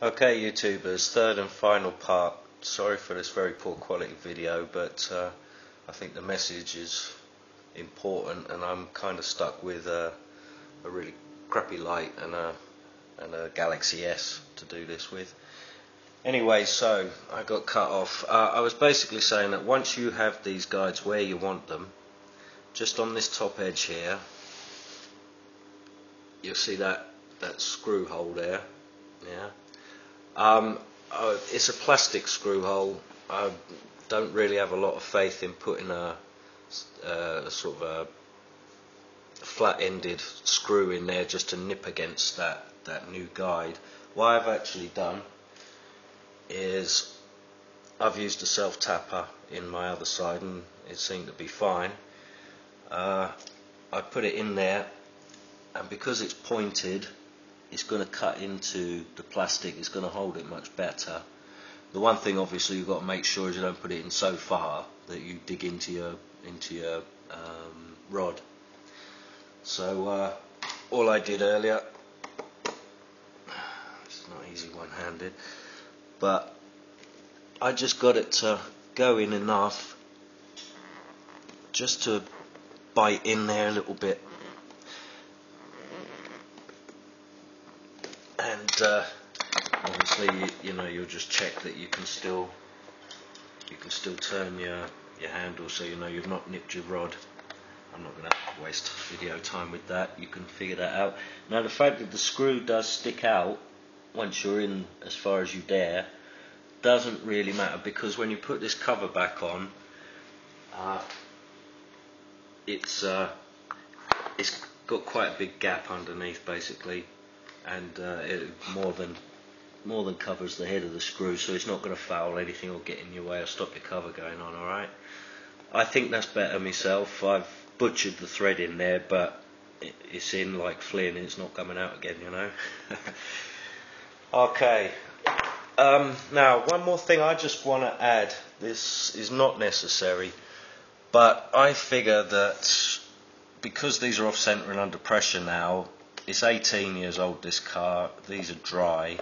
Okay, YouTubers, third and final part. Sorry for this very poor quality video, but I think the message is important, and I'm kind of stuck with a really crappy light and a Galaxy S to do this with. Anyway, so I got cut off. I was basically saying that once you have these guides where you want them, just on this top edge here, you'll see that screw hole there. Yeah. It's a plastic screw hole. I don't really have a lot of faith in putting a sort of a flat-ended screw in there just to nip against that new guide. What I've actually done is I've used a self-tapper in my other side, and it seemed to be fine. I put it in there, and because it's pointed, it's going to cut into the plastic. It's going to hold it much better. The one thing obviously you've got to make sure is you don't put it in so far that you dig into your rod. So all I did earlier, it's not easy one-handed, but I just got it to go in enough just to bite in there a little bit. And obviously, you know, you'll just check that you can still turn your handle, so you know you've not nipped your rod. I'm not going to waste video time with that. You can figure that out. Now, the fact that the screw does stick out once you're in as far as you dare doesn't really matter, because when you put this cover back on, it's got quite a big gap underneath, basically, and it more than covers the head of the screw, so it's not going to foul anything or get in your way or stop your cover going on. Alright, I think that's better myself. I've butchered the thread in there, but it's in like Flynn, and it's not coming out again, you know. Okay, now one more thing I just want to add. This is not necessary, but I figure that because these are off centre and under pressure now, it's 18 years old, this car, these are dry,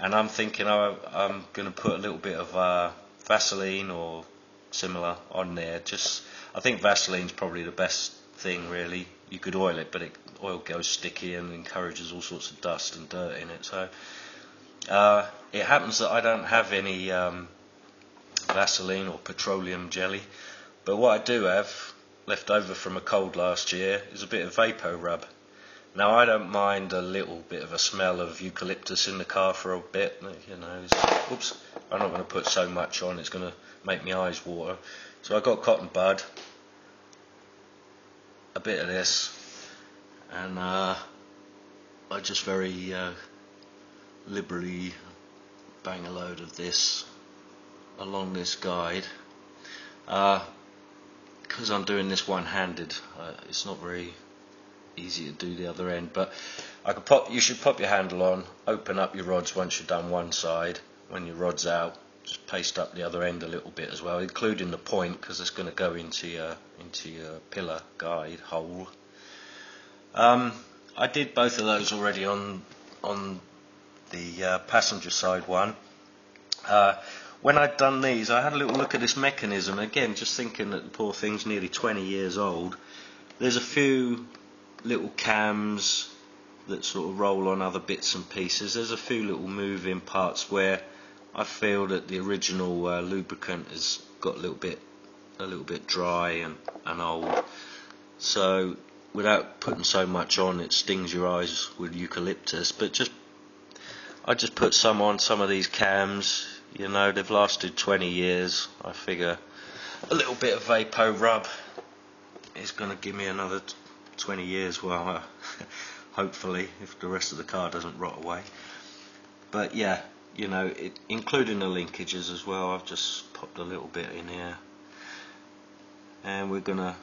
and I'm thinking I'm going to put a little bit of Vaseline or similar on there. I think Vaseline's probably the best thing, really. You could oil it, but oil goes sticky and encourages all sorts of dust and dirt in it. So it happens that I don't have any Vaseline or petroleum jelly, but what I do have left over from a cold last year is a bit of Vapor Rub. Now, I don't mind a little bit of a smell of eucalyptus in the car for a bit, you know. Oops, I'm not going to put so much on, it's going to make my eyes water. So I got cotton bud, a bit of this, and I just very liberally bang a load of this along this guide. Because I'm doing this one-handed, it's not very easy to do the other end, but you should pop your handle on, open up your rods once you've done one side. When your rod's out, just paste up the other end a little bit as well, including the point, because it's going to go into your pillar guide hole. I did both of those already on the passenger side one. When I'd done these, I had a little look at this mechanism again, just thinking that the poor thing's nearly 20 years old. There's a few little cams that sort of roll on other bits and pieces. There's a few little moving parts where I feel that the original lubricant has got a little bit dry and old. So without putting so much on, it stings your eyes with eucalyptus. But I just put some on some of these cams. You know, they've lasted 20 years. I figure a little bit of Vapor Rub is going to give me another 20 years, well, hopefully, if the rest of the car doesn't rot away. But yeah, you know, including the linkages as well, I've just popped a little bit in here, and we're gonna,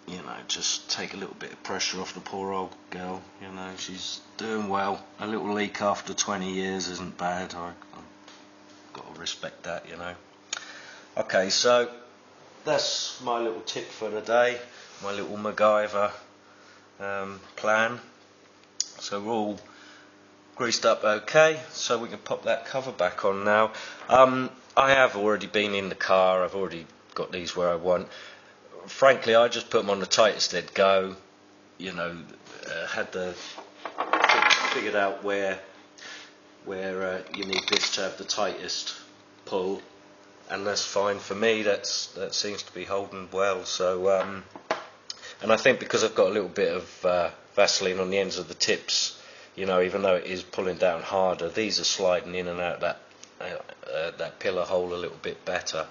you know, just take a little bit of pressure off the poor old girl. You know, she's doing well. A little leak after 20 years isn't bad. I've got to respect that, you know. Okay, so that's my little tip for the day, my little MacGyver plan. So we're all greased up okay, so we can pop that cover back on now. I have already been in the car, I've already got these where I want. Frankly, I just put them on the tightest they'd go, you know, figured out where you need this to have the tightest pull, and that's fine for me. That seems to be holding well. So, and I think because I've got a little bit of Vaseline on the ends of the tips, you know, even though it is pulling down harder, these are sliding in and out that pillar hole a little bit better.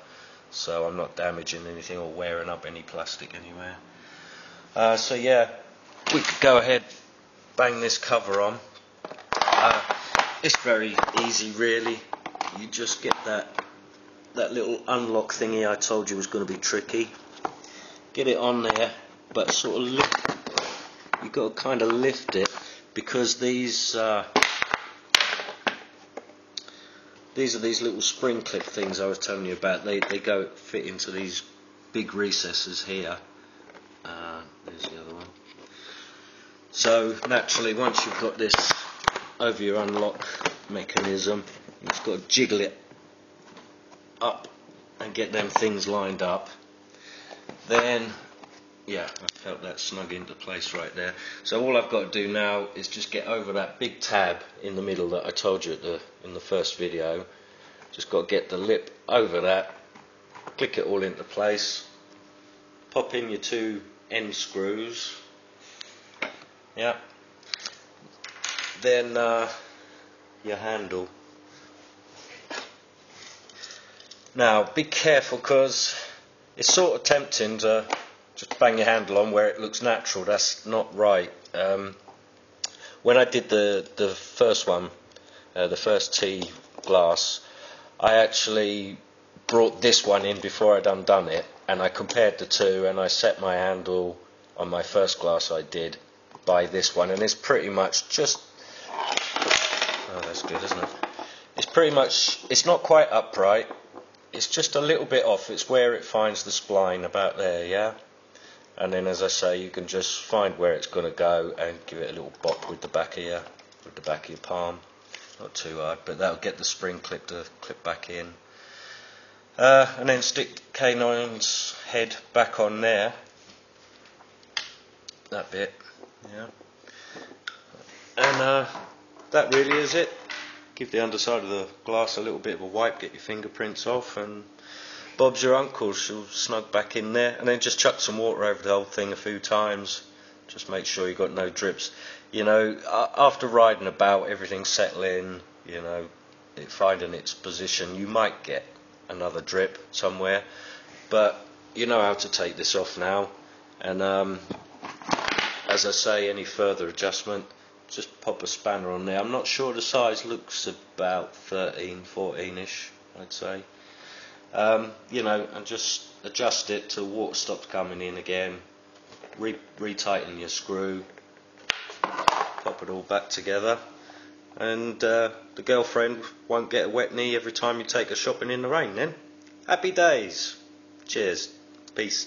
So I'm not damaging anything or wearing up any plastic anywhere. So yeah, we could go ahead, bang this cover on. It's very easy really. You just get that little unlock thingy I told you was going to be tricky. Get it on there, but sort of you've got to kind of lift it, because these are these little spring clip things I was telling you about. They fit into these big recesses here. There's the other one. So naturally, once you've got this over your unlock mechanism, you've just got to jiggle it up and get them things lined up. Then, yeah, I felt that snug into place right there. So all I've got to do now is just get over that big tab in the middle that I told you in the first video. Just got to get the lip over that, click it all into place, pop in your 2 end screws. Yeah. Then your handle. Now be careful, because it's sort of tempting to just bang your handle on where it looks natural. That's not right. When I did the first one, the first T glass, I actually brought this one in before I'd undone it, and I compared the two, and I set my handle on my first glass I did by this one, and it's pretty much just, oh, that's good, isn't it? It's pretty much, it's not quite upright, it's just a little bit off. It's where it finds the spline, about there, yeah? And then, as I say, you can just find where it's going to go and give it a little bop with the back of your palm. Not too hard, but that'll get the spring clip to clip back in. And then stick K9's head back on there. That bit, yeah. And that really is it. Give the underside of the glass a little bit of a wipe, get your fingerprints off, and Bob's your uncle. She'll snug back in there, and then just chuck some water over the whole thing a few times. Just make sure you've got no drips. You know, after riding about, everything settling, you know, it finding its position, you might get another drip somewhere, but you know how to take this off now. And as I say, any further adjustment, just pop a spanner on there. I'm not sure the size, looks about 13, 14ish, I'd say. You know, and just adjust it till water stops coming in again. Retighten your screw, pop it all back together, and the girlfriend won't get a wet knee every time you take her shopping in the rain then. Happy days. Cheers. Peace.